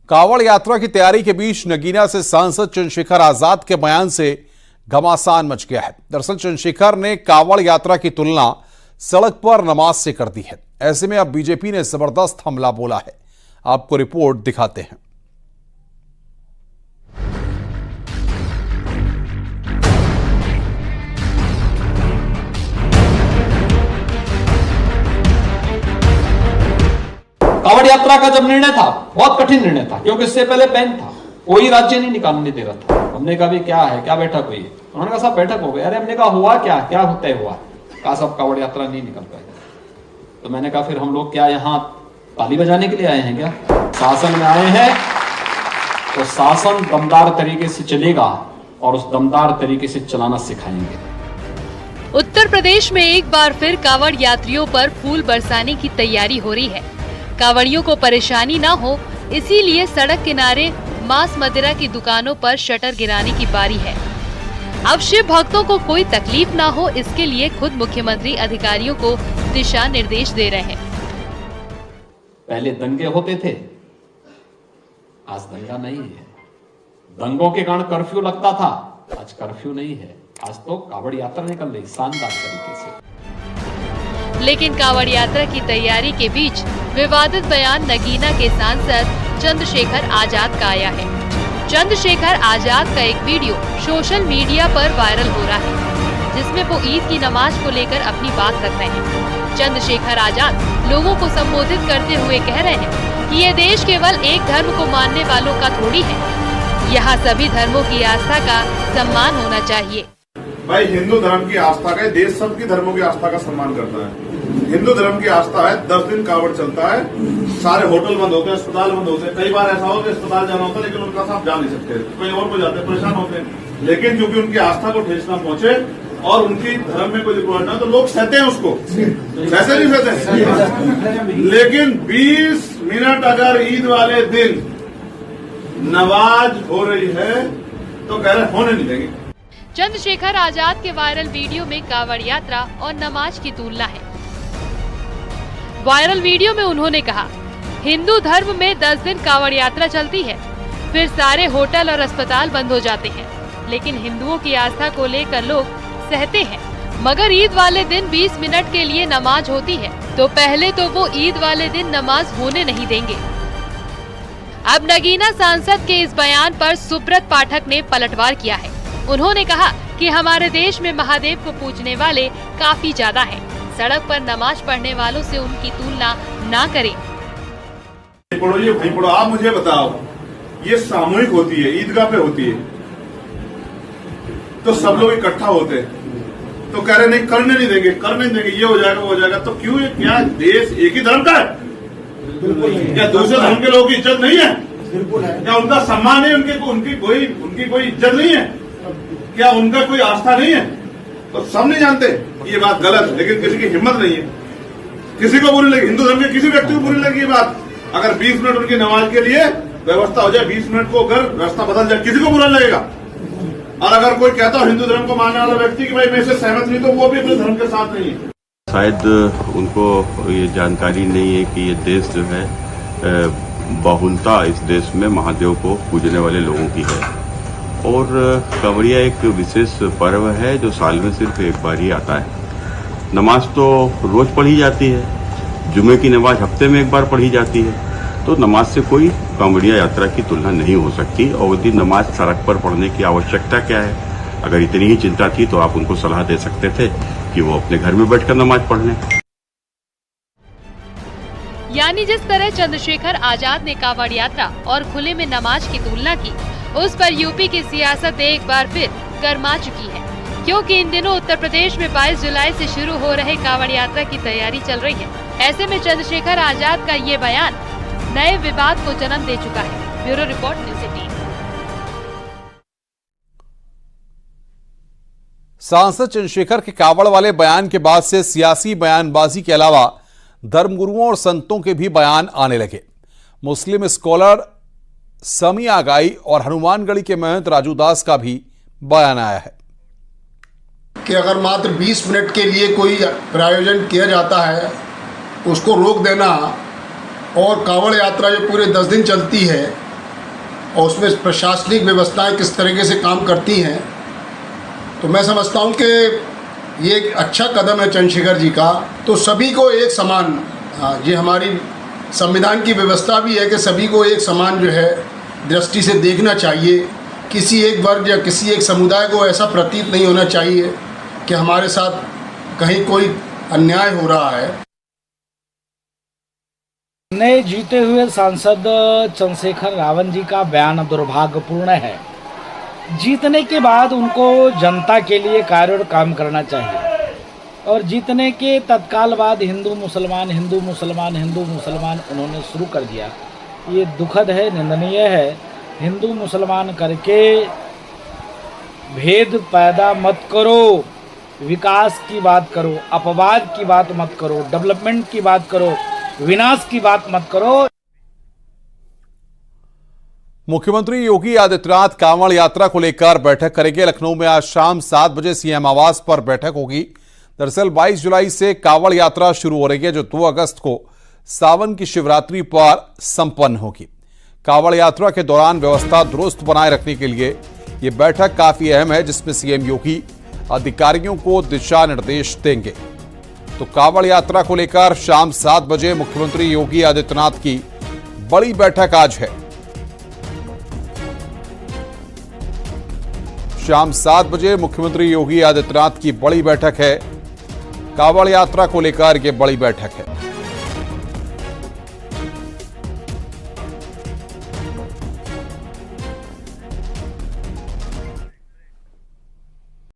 कांवड़ यात्रा की तैयारी के बीच नगीना से सांसद चंद्रशेखर आजाद के बयान से घमासान मच गया है। दरअसल चंद्रशेखर ने कांवड़ यात्रा की तुलना सड़क पर नमाज से कर दी है। ऐसे में अब बीजेपी ने जबरदस्त हमला बोला है। आपको रिपोर्ट दिखाते हैं। कांवड़ यात्रा का जब निर्णय था, बहुत कठिन निर्णय था, क्योंकि इससे पहले बैन था, कोई राज्य नहीं निकालने दे रहा था। हमने कहा भी क्या है, क्या बैठक हुई है? उन्होंने कहा साहब बैठक हो गई। अरे हमने कहा हुआ क्या, क्या तय हुआ? कहा साहब कांवड़ यात्रा नहीं निकल पाएगी। तो मैंने कहा फिर हम लोग क्या यहाँ ताली बजाने के लिए आए हैं क्या? शासन में आए हैं तो शासन दमदार तरीके से चलेगा और उस दमदार तरीके से चलाना सिखाएंगे। उत्तर प्रदेश में एक बार फिर कांवड़ यात्रियों पर फूल बरसाने की तैयारी हो रही है। कांवड़ियों को परेशानी न हो, इसीलिए सड़क किनारे मांस मदिरा की दुकानों पर शटर गिराने की बारी है। अब शिव भक्तों को कोई तकलीफ ना हो, इसके लिए खुद मुख्यमंत्री अधिकारियों को दिशा निर्देश दे रहे हैं। पहले दंगे होते थे, आज दंगा नहीं है। दंगों के कारण कर्फ्यू लगता था, आज कर्फ्यू नहीं है। आज तो कांवड़ यात्रा निकल रही शानदार तरीके से। लेकिन कांवड़ यात्रा की तैयारी के बीच विवादित बयान नगीना के सांसद चंद्रशेखर आजाद का आया है। चंद्रशेखर आजाद का एक वीडियो सोशल मीडिया पर वायरल हो रहा है, जिसमें वो ईद की नमाज को लेकर अपनी बात रख रहे हैं। चंद्रशेखर आजाद लोगों को संबोधित करते हुए कह रहे हैं कि ये देश केवल एक धर्म को मानने वालों का थोड़ी है, यहाँ सभी धर्मों की आस्था का सम्मान होना चाहिए। भाई हिंदू धर्म की आस्था का, देश सबकी धर्मों की आस्था का सम्मान करता है। हिंदू धर्म की आस्था है, 10 दिन कांवड़ चलता है, सारे होटल बंद होते हैं, अस्पताल बंद होते हैं। कई बार ऐसा हो कि अस्पताल जाना होता है लेकिन उनका साथ जा नहीं सकते, कोई और को जाते परेशान होते हैं। लेकिन क्योंकि उनकी आस्था को ठेस न पहुंचे और उनकी धर्म में कोई रुकावट ना, तो लोग सहते हैं उसको, सहते नहीं सहते। लेकिन 20 मिनट अगर ईद वाले दिन नमाज हो रही है तो कह रहे होने नहीं देंगे। चंद्रशेखर आजाद के वायरल वीडियो में कांवड़ यात्रा और नमाज की तुलना है। वायरल वीडियो में उन्होंने कहा, हिंदू धर्म में 10 दिन कांवड़ यात्रा चलती है, फिर सारे होटल और अस्पताल बंद हो जाते हैं। लेकिन हिंदुओं की आस्था को लेकर लोग सहते हैं, मगर ईद वाले दिन 20 मिनट के लिए नमाज होती है, तो पहले तो वो ईद वाले दिन नमाज होने नहीं देंगे। अब नगीना सांसद के इस बयान पर सुब्रत पाठक ने पलटवार किया है। उन्होंने कहा कि हमारे देश में महादेव को पूजने वाले काफी ज्यादा हैं। सड़क पर नमाज पढ़ने वालों से उनकी तुलना ना करें। भाई पढ़ो, आप मुझे बताओ, ये सामूहिक होती है, ईदगाह पे होती है, तो सब लोग इकट्ठा होते हैं, तो कह रहे नहीं करने नहीं देंगे, करने नहीं देंगे, ये हो जाएगा वो हो जाएगा। तो क्यों, क्या देश एक ही धर्म का है? क्या दूसरे धर्म के लोगों की इज्जत नहीं है? क्या उनका सम्मान है? उनकी कोई इज्जत नहीं है? क्या उनका कोई आस्था नहीं है? तो सब नहीं जानते ये बात गलत, लेकिन किसी की हिम्मत नहीं है, किसी को बुरी लगी, हिंदू धर्म के किसी व्यक्ति को बुरी लगी ये बात। अगर 20 मिनट उनकी नमाज के लिए व्यवस्था हो जाए, 20 मिनट को अगर रास्ता बदल जाए, किसी को बुरा लगेगा। और अगर कोई कहता हो हिंदू धर्म को मानने वाला व्यक्ति कि भाई मैं इससे सहमत नहीं, तो वो भी अपने धर्म के साथ नहीं है। शायद उनको ये जानकारी नहीं है कि ये देश जो है बहुलता इस देश में महादेव को पूजने वाले लोगों की है। और कांवड़िया एक विशेष पर्व है जो साल में सिर्फ एक बार ही आता है। नमाज तो रोज पढ़ी जाती है, जुमे की नमाज हफ्ते में एक बार पढ़ी जाती है, तो नमाज से कोई कांवड़िया यात्रा की तुलना नहीं हो सकती। और यदि नमाज सड़क पर पढ़ने की आवश्यकता क्या है? अगर इतनी ही चिंता थी तो आप उनको सलाह दे सकते थे कि वो अपने घर में बैठकर नमाज पढ़ लें। यानी जिस तरह चंद्रशेखर आजाद ने कांवड़ यात्रा और खुले में नमाज की तुलना की, उस पर यूपी की सियासत एक बार फिर गर्मा चुकी है, क्योंकि इन दिनों उत्तर प्रदेश में 22 जुलाई से शुरू हो रहे कांवड़ यात्रा की तैयारी चल रही है। ऐसे में चंद्रशेखर आजाद का ये बयान नए विवाद को जन्म दे चुका है। Bureau report, news 18। सांसद चंद्रशेखर के कांवड़ वाले बयान के बाद से सियासी बयानबाजी के अलावा धर्मगुरुओं और संतों के भी बयान आने लगे। मुस्लिम स्कॉलर समी आगाई और हनुमानगढ़ी के महंत राजू दास का भी बयान आया है कि अगर मात्र 20 मिनट के लिए कोई प्रायोजन किया जाता है, उसको रोक देना, और कांवड़ यात्रा जो पूरे 10 दिन चलती है और उसमें प्रशासनिक व्यवस्थाएं किस तरीके से काम करती हैं, तो मैं समझता हूं कि ये एक अच्छा कदम है चंद्रशेखर जी का। तो सभी को एक समान, ये हमारी संविधान की व्यवस्था भी है कि सभी को एक समान जो है दृष्टि से देखना चाहिए। किसी एक वर्ग या किसी एक समुदाय को ऐसा प्रतीत नहीं होना चाहिए कि हमारे साथ कहीं कोई अन्याय हो रहा है। नए जीते हुए सांसद चंद्रशेखर रावण जी का बयान दुर्भाग्यपूर्ण है। जीतने के बाद उनको जनता के लिए कार्य और काम करना चाहिए, और जीतने के तत्काल बाद हिंदू मुसलमान हिंदू मुसलमान हिंदू मुसलमान उन्होंने शुरू कर दिया। ये दुखद है, निंदनीय है। हिंदू मुसलमान करके भेद पैदा मत करो, विकास की बात करो, अपवाद की बात मत करो, डेवलपमेंट की बात करो, विनाश की बात मत करो। मुख्यमंत्री योगी आदित्यनाथ कांवड़ यात्रा को लेकर बैठक करेंगे। लखनऊ में आज शाम 7 बजे सीएम आवास पर बैठक होगी। दरअसल 22 जुलाई से कांवड़ यात्रा शुरू हो रही है, जो 2 अगस्त को सावन की शिवरात्रि पर संपन्न होगी। कांवड़ यात्रा के दौरान व्यवस्था दुरुस्त बनाए रखने के लिए यह बैठक काफी अहम है, जिसमें सीएम योगी अधिकारियों को दिशा निर्देश देंगे। तो कांवड़ यात्रा को लेकर शाम 7 बजे मुख्यमंत्री योगी आदित्यनाथ की बड़ी बैठक आज है। शाम 7 बजे मुख्यमंत्री योगी आदित्यनाथ की बड़ी बैठक है। कांवड़ यात्रा को लेकर यह बड़ी बैठक है।